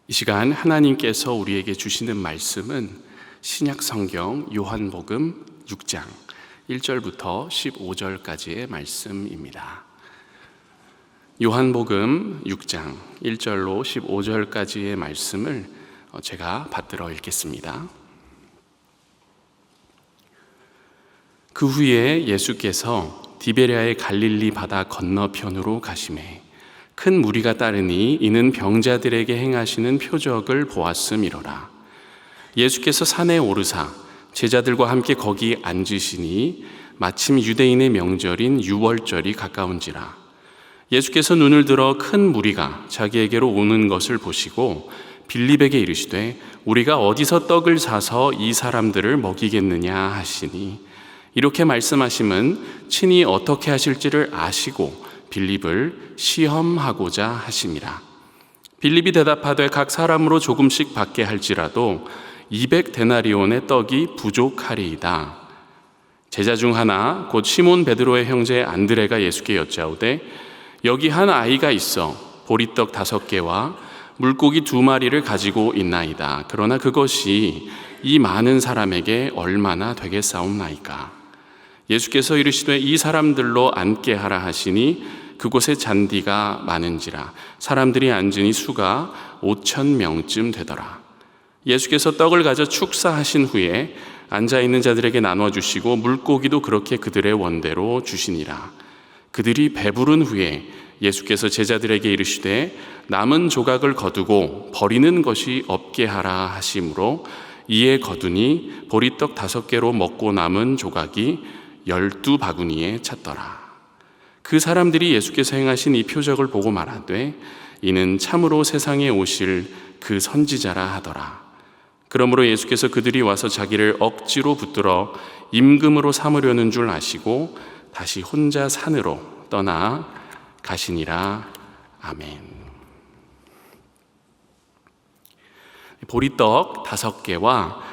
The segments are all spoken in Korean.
이 시간 하나님께서 우리에게 주시는 말씀은 신약 성경 요한복음 6장 1절부터 15절까지의 말씀입니다. 요한복음 6장 1절로 15절까지의 말씀을 제가 받들어 읽겠습니다. 그 후에 예수께서 디베랴의 갈릴리 바다 건너편으로 가시매 큰 무리가 따르니 이는 병자들에게 행하시는 표적을 보았음이로라. 예수께서 산에 오르사 제자들과 함께 거기 앉으시니 마침 유대인의 명절인 유월절이 가까운지라. 예수께서 눈을 들어 큰 무리가 자기에게로 오는 것을 보시고 빌립에게 이르시되 우리가 어디서 떡을 사서 이 사람들을 먹이겠느냐 하시니, 이렇게 말씀하심은 친히 어떻게 하실지를 아시고 빌립을 시험하고자 하심이라. 빌립이 대답하되 각 사람으로 조금씩 받게 할지라도 200데나리온의 떡이 부족하리이다. 제자 중 하나 곧 시몬 베드로의 형제 안드레가 예수께 여짜오되 여기 한 아이가 있어 보리떡 5개와 물고기 2마리를 가지고 있나이다. 그러나 그것이 이 많은 사람에게 얼마나 되겠사옵나이까. 예수께서 이르시되 이 사람들로 앉게 하라 하시니 그곳에 잔디가 많은지라 사람들이 앉으니 수가 5,000명쯤 되더라. 예수께서 떡을 가져 축사하신 후에 앉아있는 자들에게 나눠주시고 물고기도 그렇게 그들의 원대로 주시니라. 그들이 배부른 후에 예수께서 제자들에게 이르시되 남은 조각을 거두고 버리는 것이 없게 하라 하심으로 이에 거두니 보리떡 5개로 먹고 남은 조각이 12바구니에 찼더라. 그 사람들이 예수께서 행하신 이 표적을 보고 말하되 이는 참으로 세상에 오실 그 선지자라 하더라. 그러므로 예수께서 그들이 와서 자기를 억지로 붙들어 임금으로 삼으려는 줄 아시고 다시 혼자 산으로 떠나 가시니라. 아멘. 보리떡 5개와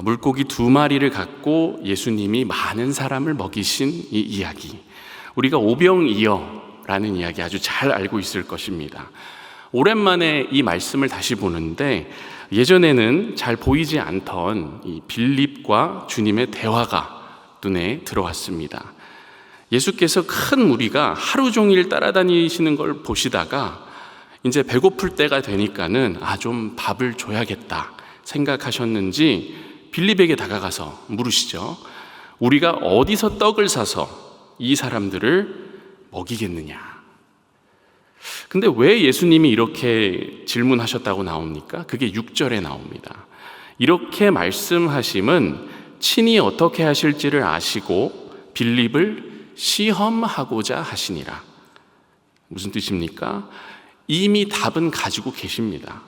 물고기 2마리를 갖고 예수님이 많은 사람을 먹이신 이 이야기, 우리가 오병이어라는 이야기 아주 잘 알고 있을 것입니다. 오랜만에 이 말씀을 다시 보는데 예전에는 잘 보이지 않던 이 빌립과 주님의 대화가 눈에 들어왔습니다. 예수께서 큰 무리가 하루 종일 따라다니시는 걸 보시다가 이제 배고플 때가 되니까는 좀 밥을 줘야겠다 생각하셨는지 빌립에게 다가가서 물으시죠. 우리가 어디서 떡을 사서 이 사람들을 먹이겠느냐? 근데 왜 예수님이 이렇게 질문하셨다고 나옵니까? 그게 6절에 나옵니다. 이렇게 말씀하심은 친히 어떻게 하실지를 아시고 빌립을 시험하고자 하시니라. 무슨 뜻입니까? 이미 답은 가지고 계십니다.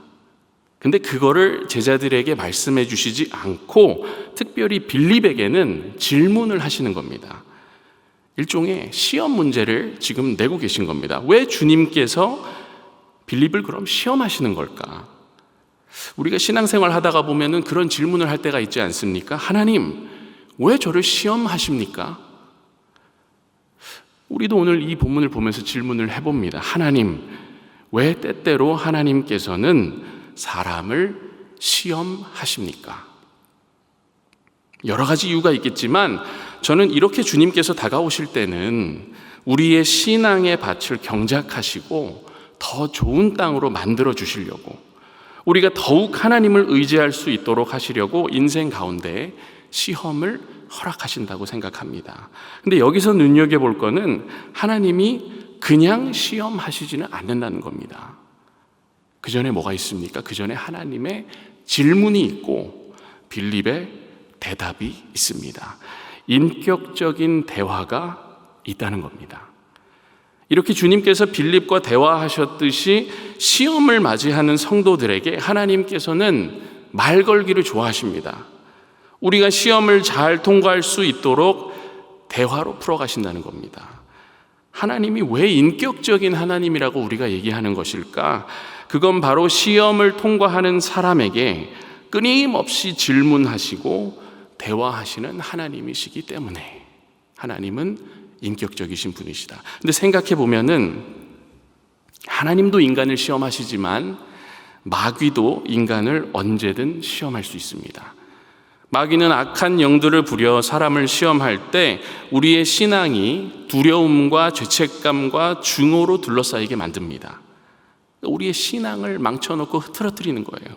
근데 그거를 제자들에게 말씀해 주시지 않고 특별히 빌립에게는 질문을 하시는 겁니다. 일종의 시험 문제를 지금 내고 계신 겁니다. 왜 주님께서 빌립을 그럼 시험하시는 걸까? 우리가 신앙생활 하다가 보면은 그런 질문을 할 때가 있지 않습니까? 하나님, 왜 저를 시험하십니까? 우리도 오늘 이 본문을 보면서 질문을 해봅니다. 하나님, 왜 때때로 하나님께서는 사람을 시험하십니까? 여러 가지 이유가 있겠지만 저는 이렇게 주님께서 다가오실 때는 우리의 신앙의 밭을 경작하시고 더 좋은 땅으로 만들어 주시려고, 우리가 더욱 하나님을 의지할 수 있도록 하시려고 인생 가운데 시험을 허락하신다고 생각합니다. 근데 여기서 눈여겨볼 거는 하나님이 그냥 시험하시지는 않는다는 겁니다. 그 전에 뭐가 있습니까? 그 전에 하나님의 질문이 있고 빌립의 대답이 있습니다. 인격적인 대화가 있다는 겁니다. 이렇게 주님께서 빌립과 대화하셨듯이 시험을 맞이하는 성도들에게 하나님께서는 말 걸기를 좋아하십니다. 우리가 시험을 잘 통과할 수 있도록 대화로 풀어가신다는 겁니다. 하나님이 왜 인격적인 하나님이라고 우리가 얘기하는 것일까? 그건 바로 시험을 통과하는 사람에게 끊임없이 질문하시고 대화하시는 하나님이시기 때문에 하나님은 인격적이신 분이시다. 근데 생각해 보면은 하나님도 인간을 시험하시지만 마귀도 인간을 언제든 시험할 수 있습니다. 마귀는 악한 영들을 부려 사람을 시험할 때 우리의 신앙이 두려움과 죄책감과 증오로 둘러싸이게 만듭니다. 우리의 신앙을 망쳐놓고 흐트러뜨리는 거예요.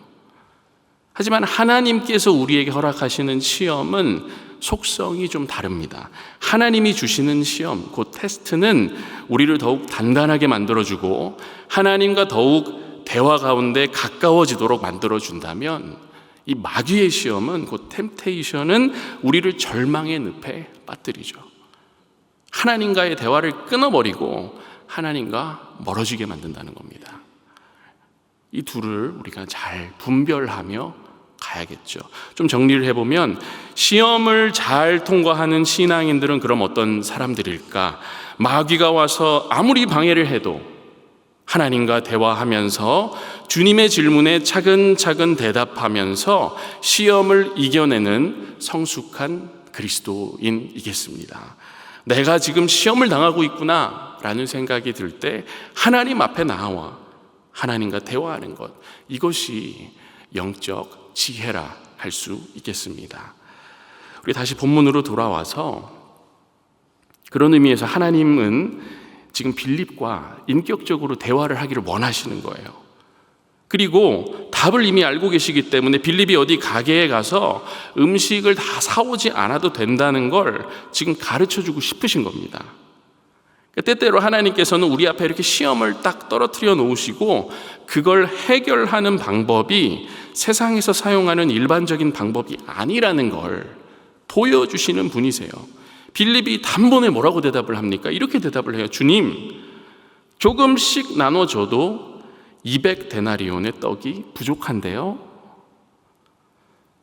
하지만 하나님께서 우리에게 허락하시는 시험은 속성이 좀 다릅니다. 하나님이 주시는 시험, 그 테스트는 우리를 더욱 단단하게 만들어주고 하나님과 더욱 대화 가운데 가까워지도록 만들어준다면, 이 마귀의 시험은, 그 템테이션은 우리를 절망의 늪에 빠뜨리죠. 하나님과의 대화를 끊어버리고 하나님과 멀어지게 만든다는 겁니다. 이 둘을 우리가 잘 분별하며 가야겠죠. 좀 정리를 해보면, 시험을 잘 통과하는 신앙인들은 그럼 어떤 사람들일까? 마귀가 와서 아무리 방해를 해도 하나님과 대화하면서 주님의 질문에 차근차근 대답하면서 시험을 이겨내는 성숙한 그리스도인이겠습니다. 내가 지금 시험을 당하고 있구나 라는 생각이 들 때 하나님 앞에 나와 하나님과 대화하는 것, 이것이 영적 지혜라 할 수 있겠습니다. 우리 다시 본문으로 돌아와서, 그런 의미에서 하나님은 지금 빌립과 인격적으로 대화를 하기를 원하시는 거예요. 그리고 답을 이미 알고 계시기 때문에 빌립이 어디 가게에 가서 음식을 다 사오지 않아도 된다는 걸 지금 가르쳐주고 싶으신 겁니다. 때때로 하나님께서는 우리 앞에 이렇게 시험을 딱 떨어뜨려 놓으시고 그걸 해결하는 방법이 세상에서 사용하는 일반적인 방법이 아니라는 걸 보여주시는 분이세요. 빌립이 단번에 뭐라고 대답을 합니까? 이렇게 대답을 해요. 주님, 조금씩 나눠줘도 200데나리온의 떡이 부족한데요.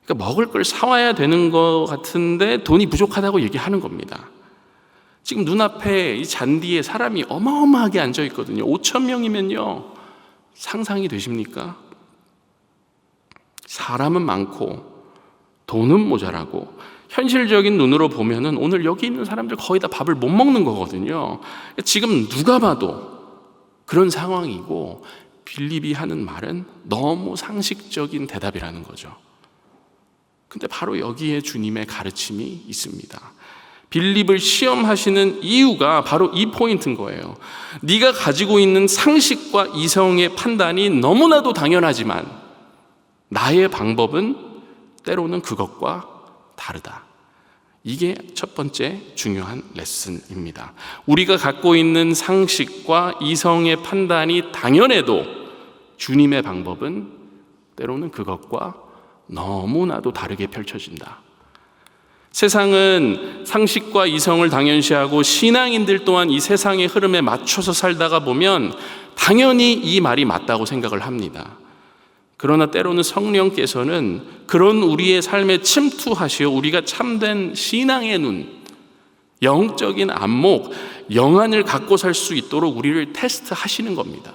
그러니까 먹을 걸 사와야 되는 것 같은데 돈이 부족하다고 얘기하는 겁니다. 지금 눈앞에 이 잔디에 사람이 어마어마하게 앉아 있거든요. 5,000명이면요. 상상이 되십니까? 사람은 많고 돈은 모자라고, 현실적인 눈으로 보면은 오늘 여기 있는 사람들 거의 다 밥을 못 먹는 거거든요. 지금 누가 봐도 그런 상황이고, 빌립이 하는 말은 너무 상식적인 대답이라는 거죠. 근데 바로 여기에 주님의 가르침이 있습니다. 빌립을 시험하시는 이유가 바로 이 포인트인 거예요. 네가 가지고 있는 상식과 이성의 판단이 너무나도 당연하지만 나의 방법은 때로는 그것과 다르다. 이게 첫 번째 중요한 레슨입니다. 우리가 갖고 있는 상식과 이성의 판단이 당연해도 주님의 방법은 때로는 그것과 너무나도 다르게 펼쳐진다. 세상은 상식과 이성을 당연시하고 신앙인들 또한 이 세상의 흐름에 맞춰서 살다가 보면 당연히 이 말이 맞다고 생각을 합니다. 그러나 때로는 성령께서는 그런 우리의 삶에 침투하시어 우리가 참된 신앙의 눈, 영적인 안목, 영안을 갖고 살 수 있도록 우리를 테스트하시는 겁니다.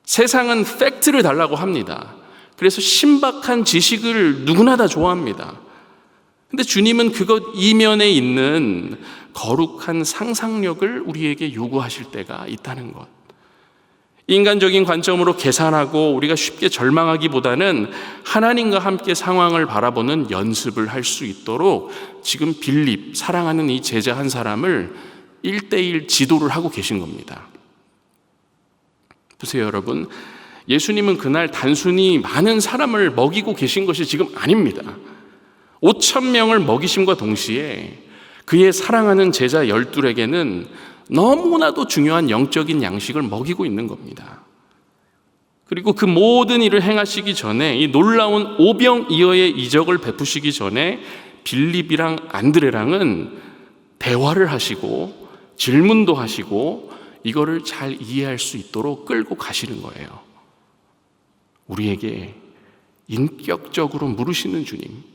세상은 팩트를 달라고 합니다. 그래서 신박한 지식을 누구나 다 좋아합니다. 근데 주님은 그것 이면에 있는 거룩한 상상력을 우리에게 요구하실 때가 있다는 것. 인간적인 관점으로 계산하고 우리가 쉽게 절망하기보다는 하나님과 함께 상황을 바라보는 연습을 할 수 있도록 지금 빌립, 사랑하는 이 제자 한 사람을 1:1 지도를 하고 계신 겁니다. 보세요, 여러분. 예수님은 그날 단순히 많은 사람을 먹이고 계신 것이 지금 아닙니다. 5,000명을 먹이심과 동시에 그의 사랑하는 제자 12에게는 너무나도 중요한 영적인 양식을 먹이고 있는 겁니다. 그리고 그 모든 일을 행하시기 전에, 이 놀라운 오병이어의 이적을 베푸시기 전에 빌립이랑 안드레랑은 대화를 하시고 질문도 하시고 이거를 잘 이해할 수 있도록 끌고 가시는 거예요. 우리에게 인격적으로 물으시는 주님.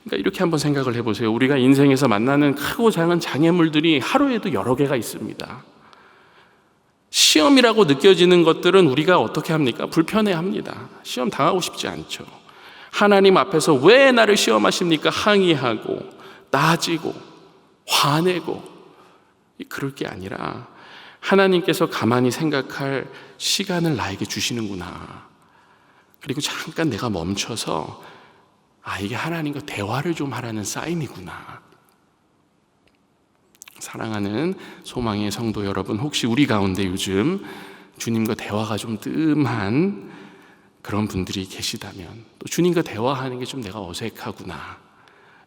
그러니까 이렇게 한번 생각을 해보세요. 우리가 인생에서 만나는 크고 작은 장애물들이 하루에도 여러 개가 있습니다. 시험이라고 느껴지는 것들은 우리가 어떻게 합니까? 불편해합니다. 시험 당하고 싶지 않죠. 하나님 앞에서 왜 나를 시험하십니까? 항의하고 따지고 화내고, 그럴 게 아니라 하나님께서 가만히 생각할 시간을 나에게 주시는구나. 그리고 잠깐 내가 멈춰서 이게 하나님과 대화를 좀 하라는 사인이구나. 사랑하는 소망의 성도 여러분, 혹시 우리 가운데 요즘 주님과 대화가 좀 뜸한 그런 분들이 계시다면, 또 주님과 대화하는 게 좀 내가 어색하구나,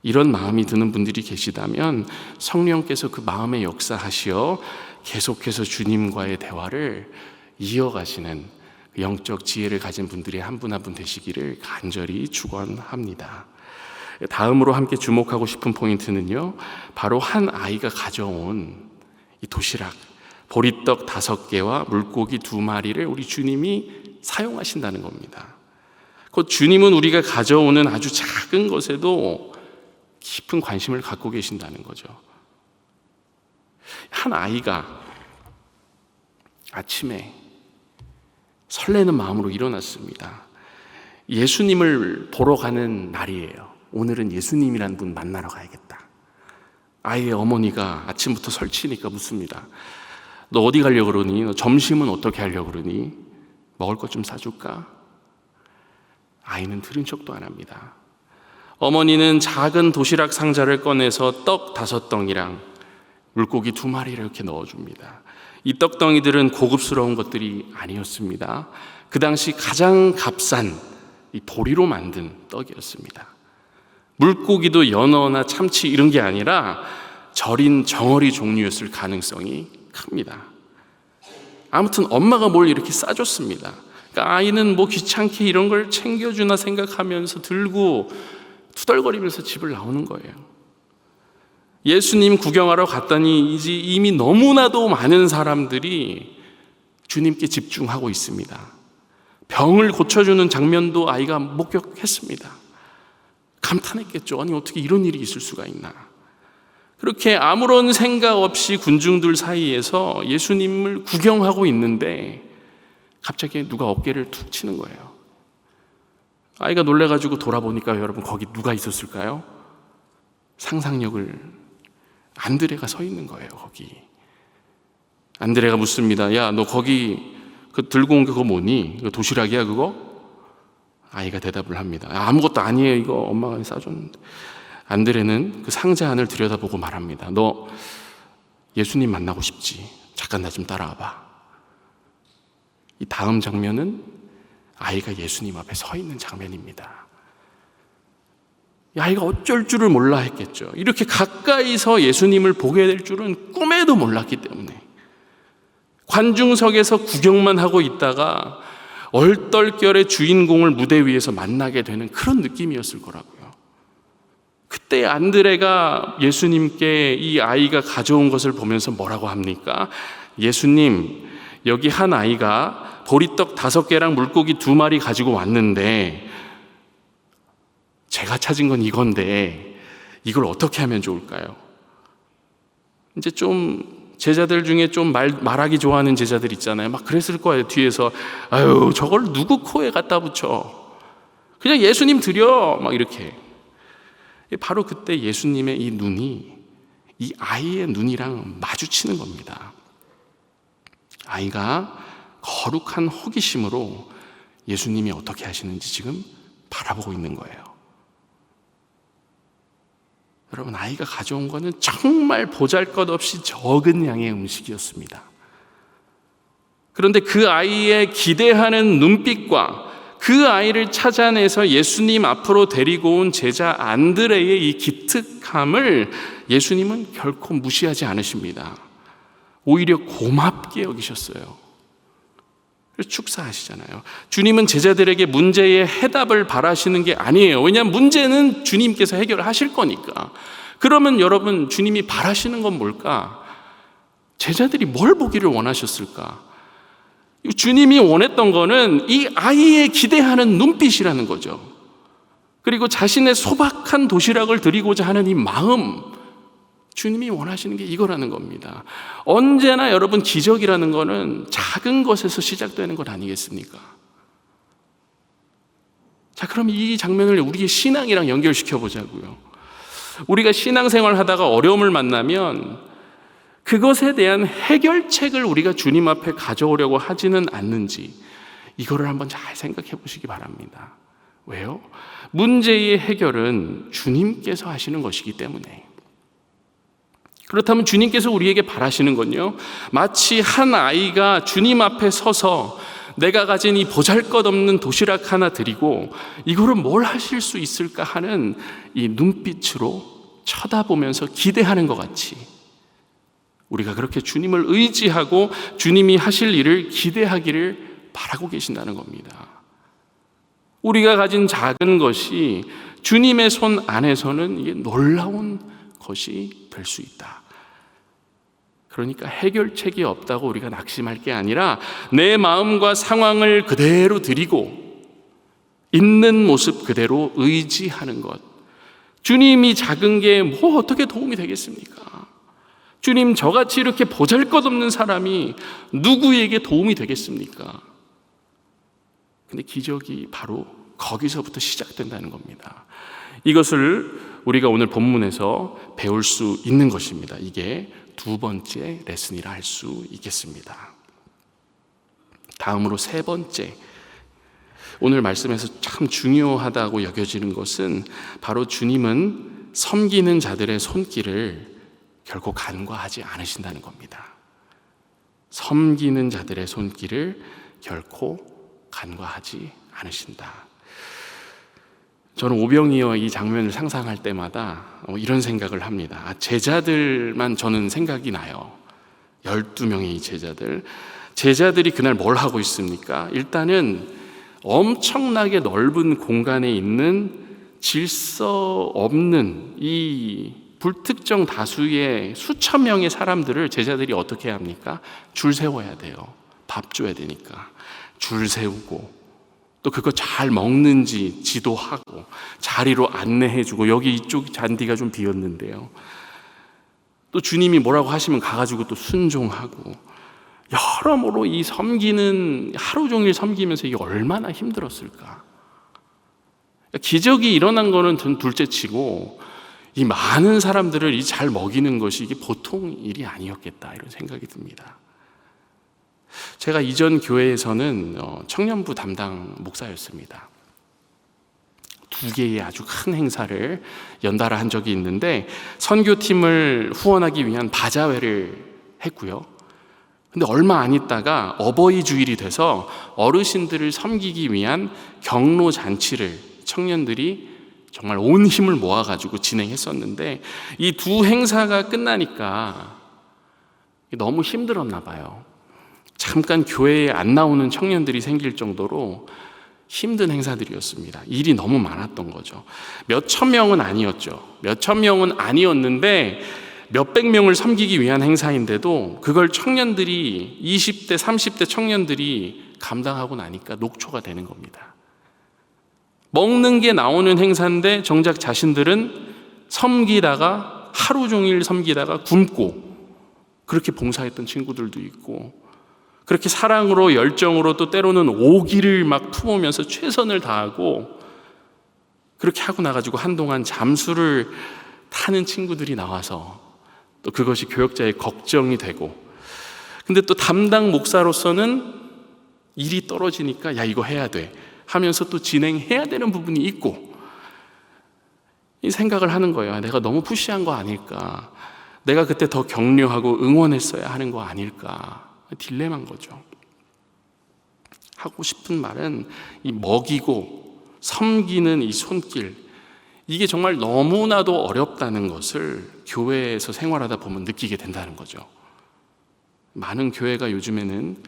이런 마음이 드는 분들이 계시다면 성령께서 그 마음에 역사하시어 계속해서 주님과의 대화를 이어가시는 영적 지혜를 가진 분들이 한 분 한 분 되시기를 간절히 축원합니다. 다음으로 함께 주목하고 싶은 포인트는요, 바로 한 아이가 가져온 이 도시락, 보리떡 5개와 물고기 2마리를 우리 주님이 사용하신다는 겁니다. 곧 주님은 우리가 가져오는 아주 작은 것에도 깊은 관심을 갖고 계신다는 거죠. 한 아이가 아침에 설레는 마음으로 일어났습니다. 예수님을 보러 가는 날이에요. 오늘은 예수님이라는 분 만나러 가야겠다. 아이의 어머니가 아침부터 설치니까 묻습니다. 너 어디 가려고 그러니? 너 점심은 어떻게 하려고 그러니? 먹을 것 좀 사줄까? 아이는 들은 척도 안 합니다. 어머니는 작은 도시락 상자를 꺼내서 떡 5덩이랑 물고기 2마리를 이렇게 넣어줍니다. 이 떡덩이들은 고급스러운 것들이 아니었습니다. 그 당시 가장 값싼 이 보리로 만든 떡이었습니다. 물고기도 연어나 참치 이런 게 아니라 절인 정어리 종류였을 가능성이 큽니다. 아무튼 엄마가 뭘 이렇게 싸줬습니다. 그러니까 아이는 뭐 귀찮게 이런 걸 챙겨주나 생각하면서 들고 투덜거리면서 집을 나오는 거예요. 예수님 구경하러 갔더니 이제 이미 너무나도 많은 사람들이 주님께 집중하고 있습니다. 병을 고쳐주는 장면도 아이가 목격했습니다. 감탄했겠죠. 아니 어떻게 이런 일이 있을 수가 있나. 그렇게 아무런 생각 없이 군중들 사이에서 예수님을 구경하고 있는데 갑자기 누가 어깨를 툭 치는 거예요. 아이가 놀래가지고 돌아보니까 여러분 거기 누가 있었을까요? 상상력을 안드레가 서 있는 거예요. 거기 안드레가 묻습니다. 야, 너 거기 그 들고 온 게 그거 뭐니? 이거 도시락이야 그거? 아이가 대답을 합니다. 아무것도 아니에요. 이거 엄마가 싸줬는데. 안드레는 그 상자 안을 들여다보고 말합니다. 너 예수님 만나고 싶지? 잠깐 나 좀 따라와봐. 이 다음 장면은 아이가 예수님 앞에 서 있는 장면입니다. 이 아이가 어쩔 줄을 몰라 했겠죠. 이렇게 가까이서 예수님을 보게 될 줄은 꿈에도 몰랐기 때문에 관중석에서 구경만 하고 있다가 얼떨결에 주인공을 무대 위에서 만나게 되는 그런 느낌이었을 거라고요. 그때 안드레가 예수님께 이 아이가 가져온 것을 보면서 뭐라고 합니까? 예수님, 여기 한 아이가 보리떡 5개랑 물고기 2마리 가지고 왔는데 제가 찾은 건 이건데 이걸 어떻게 하면 좋을까요? 이제 좀 제자들 중에 좀 말하기 좋아하는 제자들 있잖아요. 막 그랬을 거예요. 뒤에서 아유 저걸 누구 코에 갖다 붙여. 그냥 예수님 드려. 막 이렇게. 바로 그때 예수님의 이 눈이 이 아이의 눈이랑 마주치는 겁니다. 아이가 거룩한 호기심으로 예수님이 어떻게 하시는지 지금 바라보고 있는 거예요. 여러분, 아이가 가져온 거는 정말 보잘것없이 적은 양의 음식이었습니다. 그런데 그 아이의 기대하는 눈빛과 그 아이를 찾아내서 예수님 앞으로 데리고 온 제자 안드레의 이 기특함을 예수님은 결코 무시하지 않으십니다. 오히려 고맙게 여기셨어요. 그래서 축사하시잖아요. 주님은 제자들에게 문제의 해답을 바라시는 게 아니에요. 왜냐하면 문제는 주님께서 해결하실 거니까. 그러면 여러분, 주님이 바라시는 건 뭘까? 제자들이 뭘 보기를 원하셨을까? 주님이 원했던 거는 이 아이의 기대하는 눈빛이라는 거죠. 그리고 자신의 소박한 도시락을 드리고자 하는 이 마음, 주님이 원하시는 게 이거라는 겁니다. 언제나 여러분, 기적이라는 거는 작은 것에서 시작되는 것 아니겠습니까? 자, 그럼 이 장면을 우리의 신앙이랑 연결시켜 보자고요. 우리가 신앙생활 하다가 어려움을 만나면 그것에 대한 해결책을 우리가 주님 앞에 가져오려고 하지는 않는지 이거를 한번 잘 생각해 보시기 바랍니다. 왜요? 문제의 해결은 주님께서 하시는 것이기 때문에. 그렇다면 주님께서 우리에게 바라시는 건요, 마치 한 아이가 주님 앞에 서서 내가 가진 이 보잘것없는 도시락 하나 드리고 이거를 뭘 하실 수 있을까 하는 이 눈빛으로 쳐다보면서 기대하는 것 같이 우리가 그렇게 주님을 의지하고 주님이 하실 일을 기대하기를 바라고 계신다는 겁니다. 우리가 가진 작은 것이 주님의 손 안에서는 이게 놀라운 것이 될 수 있다. 그러니까 해결책이 없다고 우리가 낙심할 게 아니라 내 마음과 상황을 그대로 드리고 있는 모습 그대로 의지하는 것. 주님이 작은 게 뭐 어떻게 도움이 되겠습니까? 주님, 저같이 이렇게 보잘것없는 사람이 누구에게 도움이 되겠습니까? 근데 기적이 바로 거기서부터 시작된다는 겁니다. 이것을 우리가 오늘 본문에서 배울 수 있는 것입니다. 이게 두 번째 레슨이라 할 수 있겠습니다. 다음으로 세 번째, 오늘 말씀에서 참 중요하다고 여겨지는 것은 바로 주님은 섬기는 자들의 손길을 결코 간과하지 않으신다는 겁니다. 섬기는 자들의 손길을 결코 간과하지 않으신다. 저는 오병이어 이 장면을 상상할 때마다 이런 생각을 합니다. 제자들만 저는 생각이 나요. 12명의 이 제자들이 그날 뭘 하고 있습니까? 일단은 엄청나게 넓은 공간에 있는 질서 없는 이 불특정 다수의 수천 명의 사람들을 제자들이 어떻게 합니까? 줄 세워야 돼요. 밥 줘야 되니까. 줄 세우고 또 그거 잘 먹는지 지도하고 자리로 안내해주고 여기 이쪽 잔디가 좀 비었는데요. 또 주님이 뭐라고 하시면 가가지고 또 순종하고 여러모로 이 섬기는 하루 종일 섬기면서 이게 얼마나 힘들었을까. 기적이 일어난 거는 둘째치고 이 많은 사람들을 이 잘 먹이는 것이 이게 보통 일이 아니었겠다 이런 생각이 듭니다. 제가 이전 교회에서는 청년부 담당 목사였습니다. 2개의 아주 큰 행사를 연달아 한 적이 있는데 선교팀을 후원하기 위한 바자회를 했고요. 근데 얼마 안 있다가 어버이 주일이 돼서 어르신들을 섬기기 위한 경로 잔치를 청년들이 정말 온 힘을 모아가지고 진행했었는데 이 두 행사가 끝나니까 너무 힘들었나 봐요. 잠깐 교회에 안 나오는 청년들이 생길 정도로 힘든 행사들이었습니다. 일이 너무 많았던 거죠. 몇천 명은 아니었죠. 몇천 명은 아니었는데 몇백 명을 섬기기 위한 행사인데도 그걸 청년들이 20대, 30대 청년들이 감당하고 나니까 녹초가 되는 겁니다. 먹는 게 나오는 행사인데 정작 자신들은 섬기다가 하루 종일 섬기다가 굶고 그렇게 봉사했던 친구들도 있고 그렇게 사랑으로 열정으로 또 때로는 오기를 막 품으면서 최선을 다하고 그렇게 하고 나가지고 한동안 잠수를 타는 친구들이 나와서 또 그것이 교역자의 걱정이 되고 근데 또 담당 목사로서는 일이 떨어지니까 야 이거 해야 돼 하면서 또 진행해야 되는 부분이 있고 이 생각을 하는 거예요. 내가 너무 푸시한 거 아닐까, 내가 그때 더 격려하고 응원했어야 하는 거 아닐까. 딜레마인 거죠. 하고 싶은 말은 이 먹이고 섬기는 이 손길, 이게 정말 너무나도 어렵다는 것을 교회에서 생활하다 보면 느끼게 된다는 거죠. 많은 교회가 요즘에는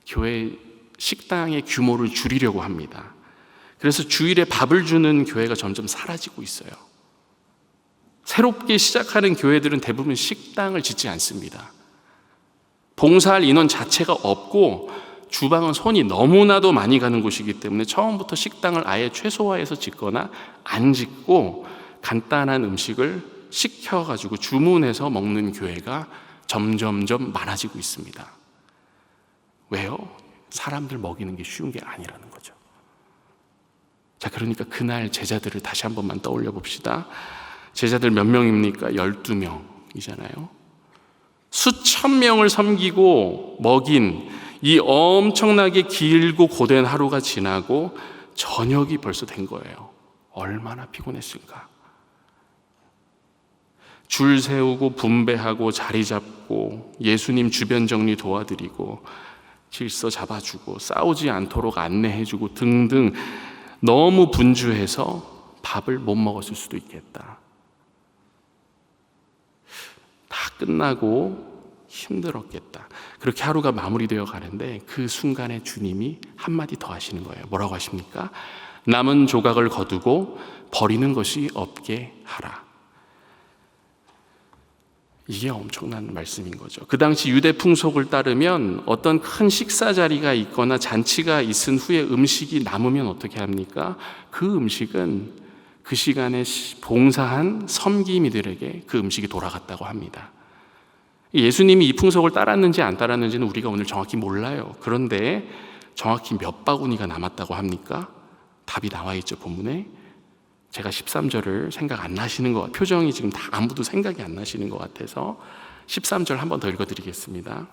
교회 식당의 규모를 줄이려고 합니다. 그래서 주일에 밥을 주는 교회가 점점 사라지고 있어요. 새롭게 시작하는 교회들은 대부분 식당을 짓지 않습니다. 봉사할 인원 자체가 없고 주방은 손이 너무나도 많이 가는 곳이기 때문에 처음부터 식당을 아예 최소화해서 짓거나 안 짓고 간단한 음식을 시켜가지고 주문해서 먹는 교회가 점점점 많아지고 있습니다. 왜요? 사람들 먹이는 게 쉬운 게 아니라는 거죠. 자, 그러니까 그날 제자들을 다시 한 번만 떠올려 봅시다. 제자들 몇 명입니까? 12명이잖아요. 수천 명을 섬기고 먹인 이 엄청나게 길고 고된 하루가 지나고 저녁이 벌써 된 거예요. 얼마나 피곤했을까. 줄 세우고 분배하고 자리 잡고 예수님 주변 정리 도와드리고 질서 잡아주고 싸우지 않도록 안내해주고 등등 너무 분주해서 밥을 못 먹었을 수도 있겠다. 다 끝나고 힘들었겠다. 그렇게 하루가 마무리되어 가는데 그 순간에 주님이 한마디 더 하시는 거예요. 뭐라고 하십니까? 남은 조각을 거두고 버리는 것이 없게 하라. 이게 엄청난 말씀인 거죠. 그 당시 유대 풍속을 따르면 어떤 큰 식사 자리가 있거나 잔치가 있은 후에 음식이 남으면 어떻게 합니까? 그 음식은 그 시간에 봉사한 섬기미들에게 그 음식이 돌아갔다고 합니다. 예수님이 이 풍속을 따랐는지 안 따랐는지는 우리가 오늘 정확히 몰라요. 그런데 정확히 몇 바구니가 남았다고 합니까? 답이 나와 있죠, 본문에. 제가 13절을 생각 안 나시는 것 같아요. 표정이 지금 다 아무도 생각이 안 나시는 것 같아서 13절 한 번 더 읽어드리겠습니다.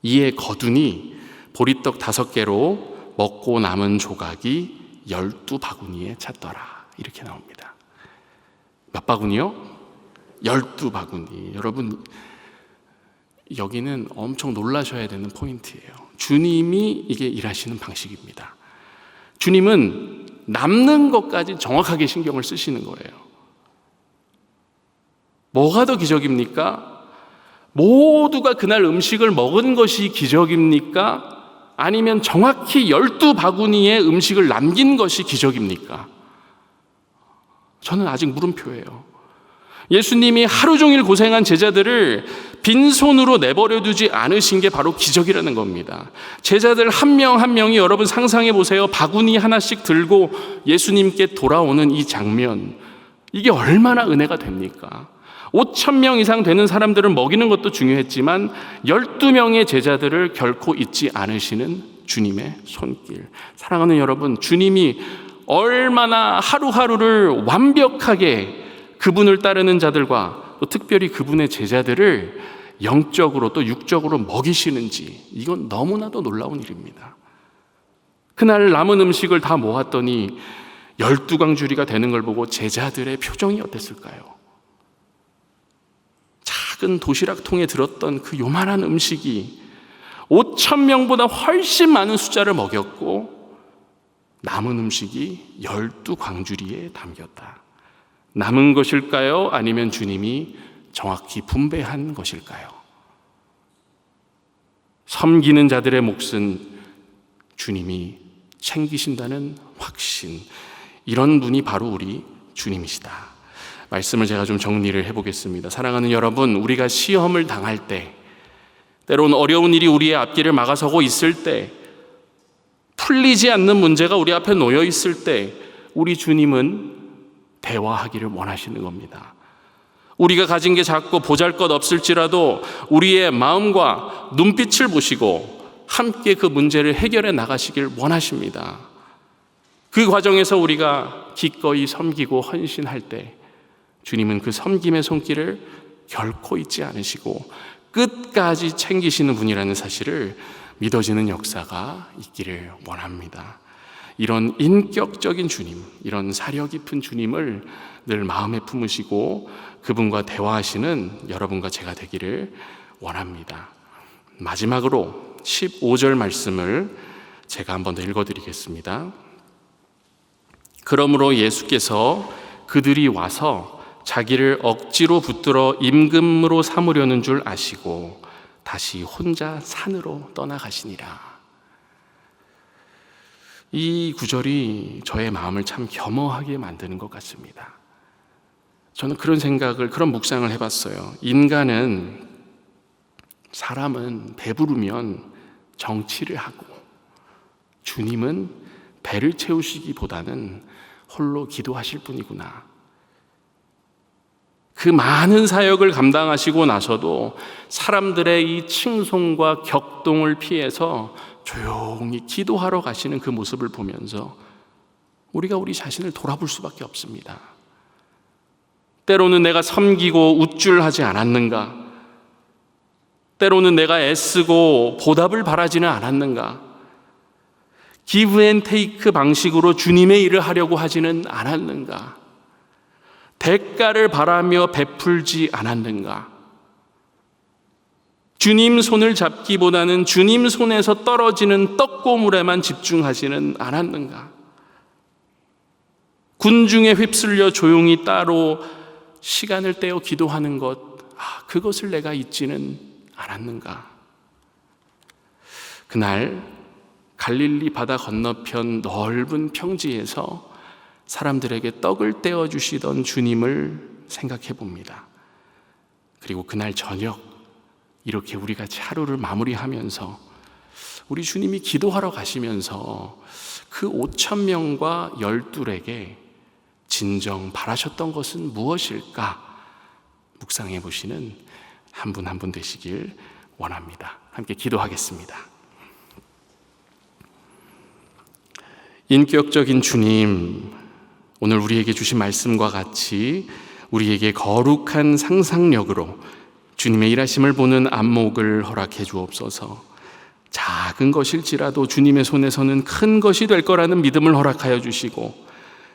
이에 거두니 보리떡 5개로 먹고 남은 조각이 12바구니에 찼더라. 이렇게 나옵니다. 몇 바구니요? 12바구니. 여러분, 여기는 엄청 놀라셔야 되는 포인트예요. 주님이 이게 일하시는 방식입니다. 주님은 남는 것까지 정확하게 신경을 쓰시는 거예요. 뭐가 더 기적입니까? 모두가 그날 음식을 먹은 것이 기적입니까? 아니면 정확히 12바구니의 음식을 남긴 것이 기적입니까? 저는 아직 물음표예요. 예수님이 하루 종일 고생한 제자들을 빈손으로 내버려 두지 않으신 게 바로 기적이라는 겁니다. 제자들 한 명 한 명이 여러분 상상해 보세요. 바구니 하나씩 들고 예수님께 돌아오는 이 장면, 이게 얼마나 은혜가 됩니까? 5,000명 이상 되는 사람들을 먹이는 것도 중요했지만 12명의 제자들을 결코 잊지 않으시는 주님의 손길. 사랑하는 여러분, 주님이 얼마나 하루하루를 완벽하게 그분을 따르는 자들과 또 특별히 그분의 제자들을 영적으로 또 육적으로 먹이시는지, 이건 너무나도 놀라운 일입니다. 그날 남은 음식을 다 모았더니 12광주리가 되는 걸 보고 제자들의 표정이 어땠을까요? 작은 도시락통에 들었던 그 요만한 음식이 5,000명보다 훨씬 많은 숫자를 먹였고 남은 음식이 12광주리에 담겼다. 남은 것일까요? 아니면 주님이 정확히 분배한 것일까요? 섬기는 자들의 몫은 주님이 챙기신다는 확신, 이런 분이 바로 우리 주님이시다. 말씀을 제가 좀 정리를 해보겠습니다. 사랑하는 여러분, 우리가 시험을 당할 때, 때론 어려운 일이 우리의 앞길을 막아서고 있을 때, 풀리지 않는 문제가 우리 앞에 놓여 있을 때 우리 주님은 대화하기를 원하시는 겁니다. 우리가 가진 게 작고 보잘것없을지라도 우리의 마음과 눈빛을 보시고 함께 그 문제를 해결해 나가시길 원하십니다. 그 과정에서 우리가 기꺼이 섬기고 헌신할 때 주님은 그 섬김의 손길을 결코 잊지 않으시고 끝까지 챙기시는 분이라는 사실을 믿어지는 역사가 있기를 원합니다. 이런 인격적인 주님, 이런 사려 깊은 주님을 늘 마음에 품으시고 그분과 대화하시는 여러분과 제가 되기를 원합니다. 마지막으로 15절 말씀을 제가 한번 더 읽어드리겠습니다. 그러므로 예수께서 그들이 와서 자기를 억지로 붙들어 임금으로 삼으려는 줄 아시고 다시 혼자 산으로 떠나가시니라. 이 구절이 저의 마음을 참 겸허하게 만드는 것 같습니다. 저는 그런 생각을, 그런 묵상을 해봤어요. 사람은 배부르면 정치를 하고 주님은 배를 채우시기보다는 홀로 기도하실 뿐이구나. 그 많은 사역을 감당하시고 나서도 사람들의 이 칭송과 격동을 피해서 조용히 기도하러 가시는 그 모습을 보면서 우리가 우리 자신을 돌아볼 수밖에 없습니다. 때로는 내가 섬기고 우쭐하지 않았는가? 때로는 내가 애쓰고 보답을 바라지는 않았는가? 기브 앤 테이크 방식으로 주님의 일을 하려고 하지는 않았는가? 대가를 바라며 베풀지 않았는가? 주님 손을 잡기보다는 주님 손에서 떨어지는 떡고물에만 집중하지는 않았는가? 군중에 휩쓸려 조용히 따로 시간을 떼어 기도하는 것, 그것을 내가 잊지는 않았는가? 그날 갈릴리 바다 건너편 넓은 평지에서 사람들에게 떡을 떼어주시던 주님을 생각해 봅니다. 그리고 그날 저녁 이렇게 우리 같이 하루를 마무리하면서 우리 주님이 기도하러 가시면서 그 5,000명과 12에게 진정 바라셨던 것은 무엇일까? 묵상해 보시는 한 분 한 분 되시길 원합니다. 함께 기도하겠습니다. 인격적인 주님, 오늘 우리에게 주신 말씀과 같이 우리에게 거룩한 상상력으로 주님의 일하심을 보는 안목을 허락해 주옵소서. 작은 것일지라도 주님의 손에서는 큰 것이 될 거라는 믿음을 허락하여 주시고,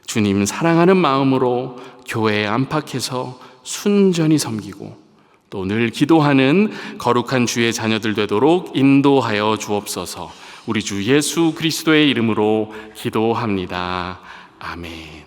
주님 사랑하는 마음으로 교회에 안팎에서 순전히 섬기고 또 늘 기도하는 거룩한 주의 자녀들 되도록 인도하여 주옵소서. 우리 주 예수 그리스도의 이름으로 기도합니다. 아멘.